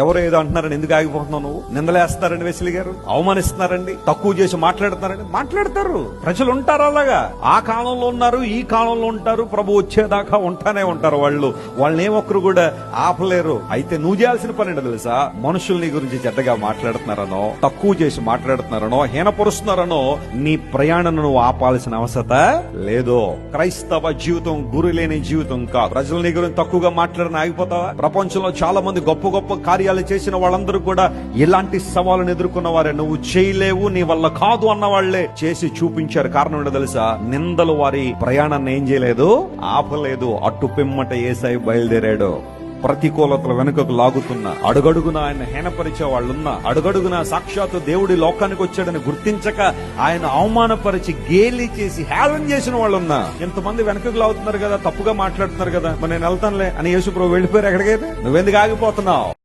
ఎవరు ఏదో అంటున్నారని ఎందుకు ఆగిపోతున్నావు నువ్వు? నిందలేస్తారండి వెసిలి గారు, అవమానిస్తున్నారండి, తక్కువ చేసి మాట్లాడుతున్నారండి. మాట్లాడతారు, ప్రజలు ఉంటారు అలాగా. ఆ కాలంలో ఉన్నారు, ఈ కాలంలో ఉంటారు, ప్రభు వచ్చేదాకా ఉంటానే ఉంటారు. వాళ్ళని ఒక్కరు కూడా ఆపలేరు. అయితే నువ్వు చేయాల్సిన పని ఏంటో తెలుసా? మనుషులు నీ గురించి చెడ్డగా మాట్లాడుతున్నారనో, తక్కువ చేసి మాట్లాడుతున్నారనో, హీనపరుస్తున్నారనో నీ ప్రయాణం నువ్వు ఆపాల్సిన అవసరత లేదు. క్రైస్తవ జీవితం గురి లేని జీవితం కాదు. ప్రజలు నీ గురించి తక్కువగా మాట్లాడని ఆగిపోతావా? ప్రపంచంలో చాలా మంది గొప్ప గొప్ప కార్యాలు చేసిన వాళ్ళందరూ కూడా ఇలాంటి సవాళ్ళను ఎదుర్కొన్న వారే. నువ్వు చేయలేవు, నీ వల్ల కాదు అన్న వాళ్లే చేసి చూపించారు. కారణం ఏంటో తెలుసా? నిందలు వారి ప్రయాణాన్ని ఏం చేయలేదు, ఆపలేదు. అటు పిమ్మట యేసయ్య బయలుదేరాడు. ప్రతికూలతల వెనుకకు లాగుతున్నా, అడుగడుగున ఆయన హీనపరిచే వాళ్ళున్నా, అడుగడుగున సాక్షాత్తు దేవుడి లోకానికి వచ్చాడని గుర్తించక ఆయన అవమానపరిచి గేలి చేసి హేళన చేసిన వాళ్ళున్నా. ఎంతమంది వెనకకు లాగుతున్నారు కదా, తప్పుగా మాట్లాడుతున్నారు కదా, మరి నేను వెళ్తానులే అని యేసు ప్రభు వెళ్ళిపోయారు. ఎక్కడికైతే నువ్వెందుకు ఆగిపోతున్నావు?